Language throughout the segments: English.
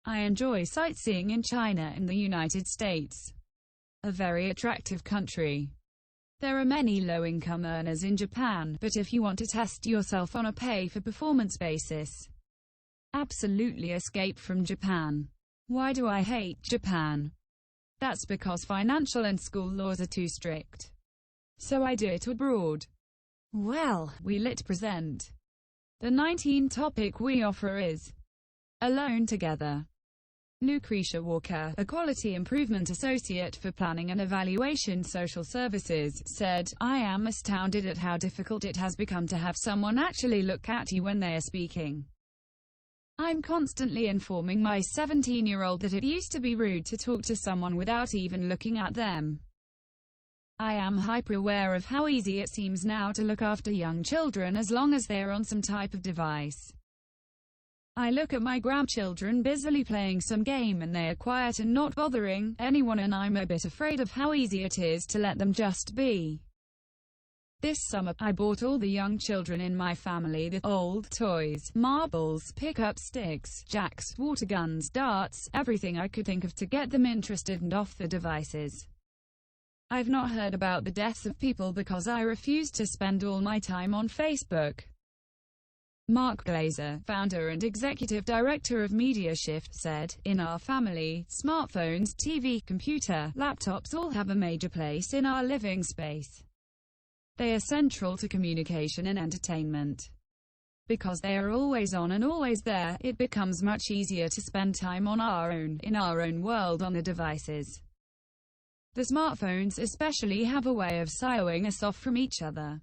I enjoy sightseeing in China and the United States, a very attractive country. There are many low-income earners in Japan, but if you want to test yourself on a pay-for-performance basis, absolutely escape from Japan. Why do I hate Japan? That's because financial and school laws are too strict. So I do it abroad. Well, we lit present. The 19th topic we offer is Alone Together. Lucretia Walker, a Quality Improvement Associate for Planning and Evaluation Social Services, said, "I am astounded at how difficult it has become to have someone actually look at you when they are speaking. I'm constantly informing my 17-year-old that it used to be rude to talk to someone without even looking at them. I am hyper-aware of how easy it seems now to look after young children as long as they are on some type of device. I look at my grandchildren busily playing some game and they are quiet and not bothering anyone, and I'm a bit afraid of how easy it is to let them just be. This summer, I bought all the young children in my family the old toys, marbles, pick-up sticks, jacks, water guns, darts, everything I could think of to get them interested and off the devices. I've not heard about the deaths of people because I refuse to spend all my time on Facebook." Mark Glazer, founder and executive director of MediaShift, said, "In our family, smartphones, TV, computer, laptops all have a major place in our living space. They are central to communication and entertainment. Because they are always on and always there, it becomes much easier to spend time on in our own world on the devices. The smartphones especially have a way of siloing us off from each other.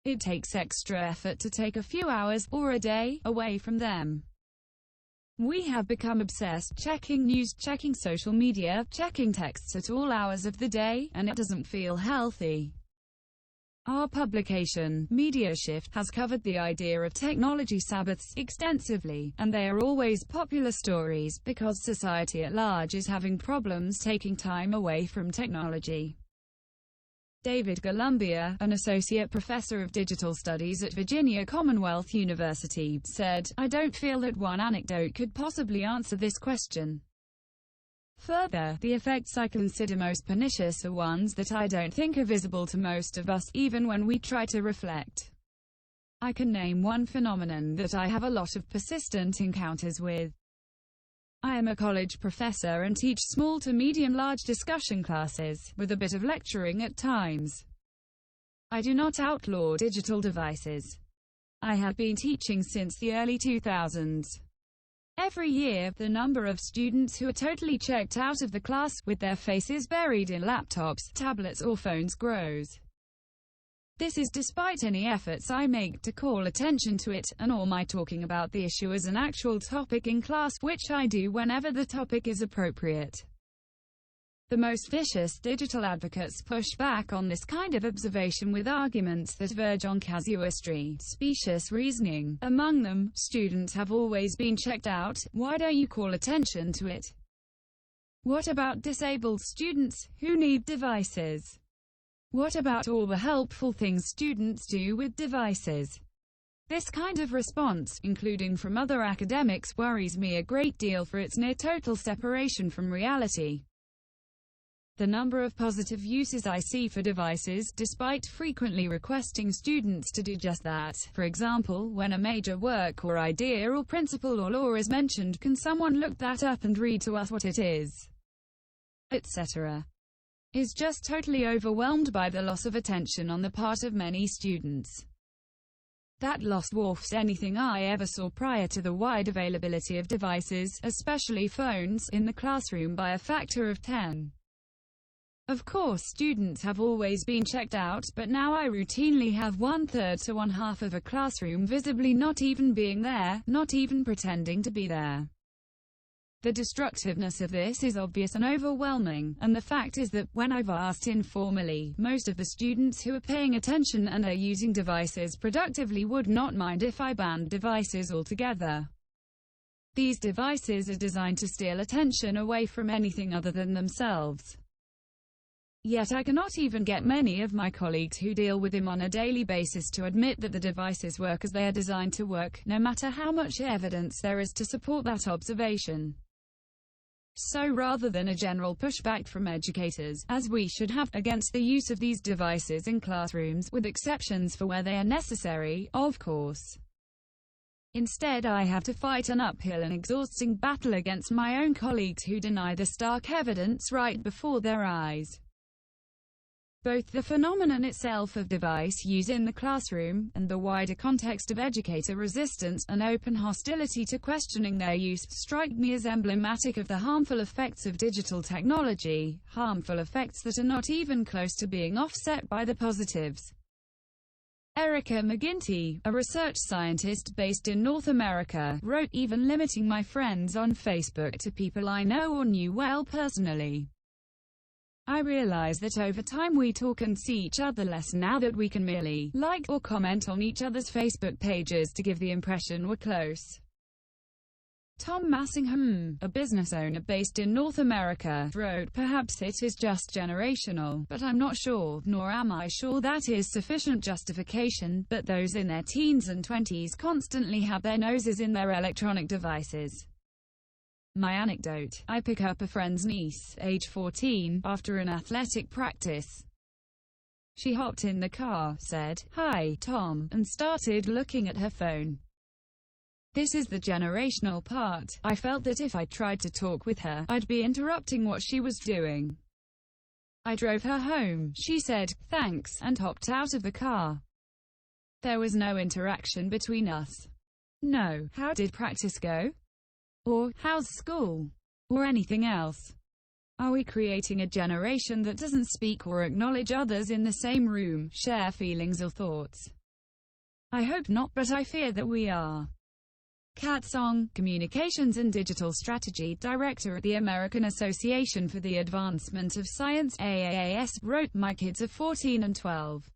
It takes extra effort to take a few hours, or a day, away from them. We have become obsessed, checking news, checking social media, checking texts at all hours of the day, and it doesn't feel healthy." Our publication, MediaShift, has covered the idea of technology Sabbaths extensively, and they are always popular stories, because society at large is having problems taking time away from technology. David Columbia, an associate professor of digital studies at Virginia Commonwealth University, said, "I don't feel that one anecdote could possibly answer this question. Further, the effects I consider most pernicious are ones that I don't think are visible to most of us, even when we try to reflect. I can name one phenomenon that I have a lot of persistent encounters with. I am a college professor and teach small to medium-large discussion classes, with a bit of lecturing at times. I do not outlaw digital devices. I have been teaching since the early 2000s. Every year, the number of students who are totally checked out of the class, with their faces buried in laptops, tablets or phones grows. This is despite any efforts I make to call attention to it, and or my talking about the issue as an actual topic in class, which I do whenever the topic is appropriate. The most vicious digital advocates push back on this kind of observation with arguments that verge on casuistry, specious reasoning. Among them, students have always been checked out, why don't you call attention to it? What about disabled students, who need devices? What about all the helpful things students do with devices? This kind of response, including from other academics, worries me a great deal for its near-total separation from reality. The number of positive uses I see for devices, despite frequently requesting students to do just that, for example, when a major work or idea or principle or law is mentioned, can someone look that up and read to us what it is, etc., is just totally overwhelmed by the loss of attention on the part of many students. That loss dwarfs anything I ever saw prior to the wide availability of devices, especially phones, in the classroom by a factor of 10. Of course, students have always been checked out, but now I routinely have 1/3 to 1/2 of a classroom visibly not even being there, not even pretending to be there. The destructiveness of this is obvious and overwhelming, and the fact is that, when I've asked informally, most of the students who are paying attention and are using devices productively would not mind if I banned devices altogether. These devices are designed to steal attention away from anything other than themselves. Yet I cannot even get many of my colleagues who deal with him on a daily basis to admit that the devices work as they are designed to work, no matter how much evidence there is to support that observation. So rather than a general pushback from educators, as we should have, against the use of these devices in classrooms, with exceptions for where they are necessary, of course, instead I have to fight an uphill and exhausting battle against my own colleagues who deny the stark evidence right before their eyes. Both the phenomenon itself of device use in the classroom, and the wider context of educator resistance and open hostility to questioning their use, strike me as emblematic of the harmful effects of digital technology, harmful effects that are not even close to being offset by the positives. Erica McGinty, a research scientist based in North America, wrote, "Even limiting my friends on Facebook to people I know or knew well personally, I realize that over time we talk and see each other less now that we can merely like or comment on each other's Facebook pages to give the impression we're close." Tom Massingham, a business owner based in North America, wrote, "Perhaps it is just generational, but I'm not sure, nor am I sure that is sufficient justification, but those in their teens and 20s constantly have their noses in their electronic devices. My anecdote: I pick up a friend's niece, age 14, after an athletic practice. She hopped in the car, said, 'Hi, Tom,' and started looking at her phone. This is the generational part. I felt that if I tried to talk with her, I'd be interrupting what she was doing. I drove her home. She said, 'Thanks,' and hopped out of the car. There was no interaction between us. No, 'How did practice go?' Or, 'How's school?' Or anything else. Are we creating a generation that doesn't speak or acknowledge others in the same room, share feelings or thoughts? I hope not, but I fear that we are." Kat Song, Communications and Digital Strategy Director at the American Association for the Advancement of Science (AAAS), wrote, "My kids are 14 and 12.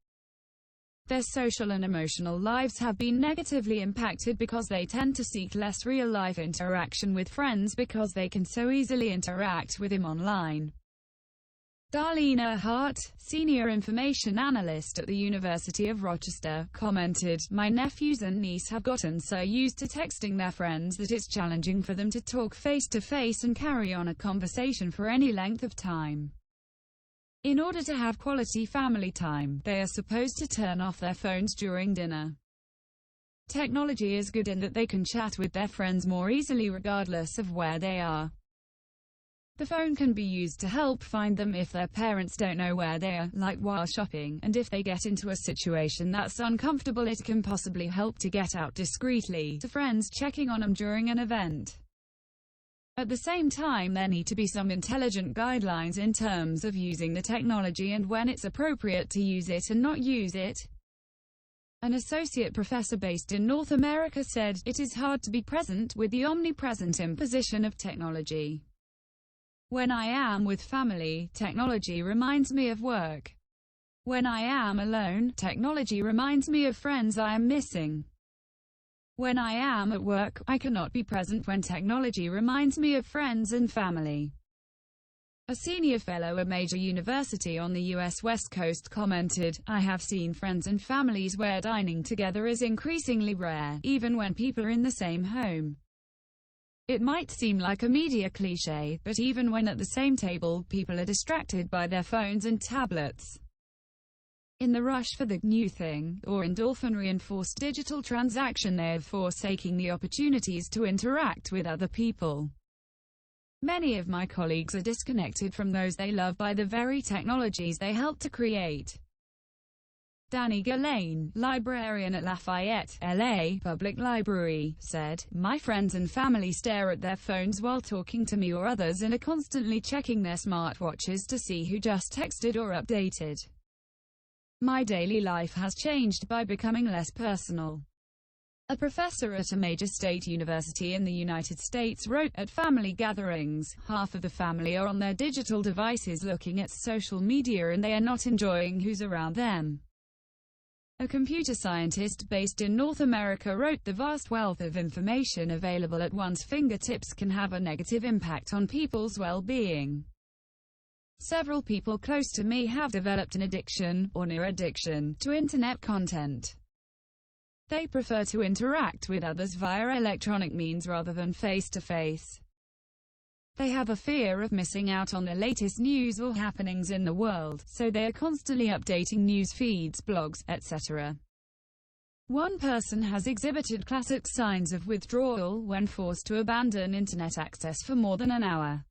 Their social and emotional lives have been negatively impacted because they tend to seek less real-life interaction with friends because they can so easily interact with him online." Darlena Hart, Senior Information Analyst at the University of Rochester, commented, "My nephews and niece have gotten so used to texting their friends that it's challenging for them to talk face-to-face and carry on a conversation for any length of time. In order to have quality family time, they are supposed to turn off their phones during dinner. Technology is good in that they can chat with their friends more easily regardless of where they are. The phone can be used to help find them if their parents don't know where they are, like while shopping, and if they get into a situation that's uncomfortable, it can possibly help to get out discreetly to friends checking on them during an event. At the same time, there need to be some intelligent guidelines in terms of using the technology and when it's appropriate to use it and not use it." An associate professor based in North America said, "It is hard to be present with the omnipresent imposition of technology. When I am with family, technology reminds me of work. When I am alone, technology reminds me of friends I am missing. When I am at work, I cannot be present when technology reminds me of friends and family." A senior fellow at a major university on the U.S. West Coast commented, "I have seen friends and families where dining together is increasingly rare, even when people are in the same home. It might seem like a media cliché, but even when at the same table, people are distracted by their phones and tablets. In the rush for the new thing, or endorphin-reinforced digital transaction, they are forsaking the opportunities to interact with other people. Many of my colleagues are disconnected from those they love by the very technologies they help to create." Danny Gillane, librarian at Lafayette, LA, Public Library, said, "My friends and family stare at their phones while talking to me or others and are constantly checking their smartwatches to see who just texted or updated. My daily life has changed by becoming less personal." A professor at a major state university in the United States wrote, "At family gatherings, half of the family are on their digital devices looking at social media and they are not enjoying who's around them." A computer scientist based in North America wrote, "The vast wealth of information available at one's fingertips can have a negative impact on people's well-being. Several people close to me have developed an addiction, or near addiction, to internet content. They prefer to interact with others via electronic means rather than face-to-face. They have a fear of missing out on the latest news or happenings in the world, so they are constantly updating news feeds, blogs, etc. One person has exhibited classic signs of withdrawal when forced to abandon internet access for more than an hour.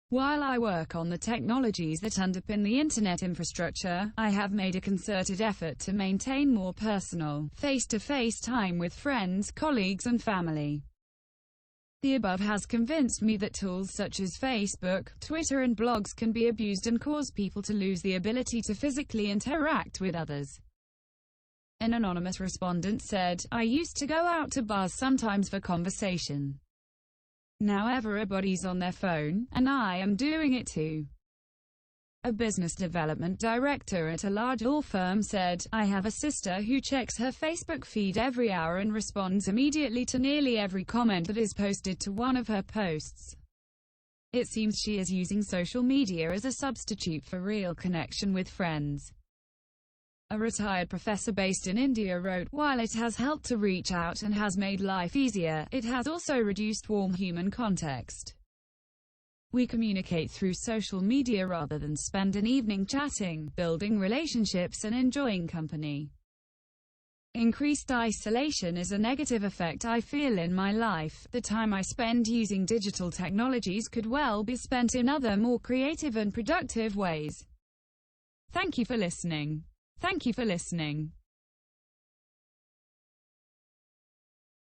While I work on the technologies that underpin the internet infrastructure, I have made a concerted effort to maintain more personal, face-to-face time with friends, colleagues and family. The above has convinced me that tools such as Facebook, Twitter and blogs can be abused and cause people to lose the ability to physically interact with others. An anonymous respondent said, "I used to go out to bars sometimes for conversation. Now everybody's on their phone, and I am doing it too." A business development director at a large law firm said, "I have a sister who checks her Facebook feed every hour and responds immediately to nearly every comment that is posted to one of her posts. It seems she is using social media as a substitute for real connection with friends." A retired professor based in India wrote, "While it has helped to reach out and has made life easier, it has also reduced warm human context. We communicate through social media rather than spend an evening chatting, building relationships and enjoying company. Increased isolation is a negative effect I feel in my life. The time I spend using digital technologies could well be spent in other more creative and productive ways. Thank you for listening. Thank you for listening.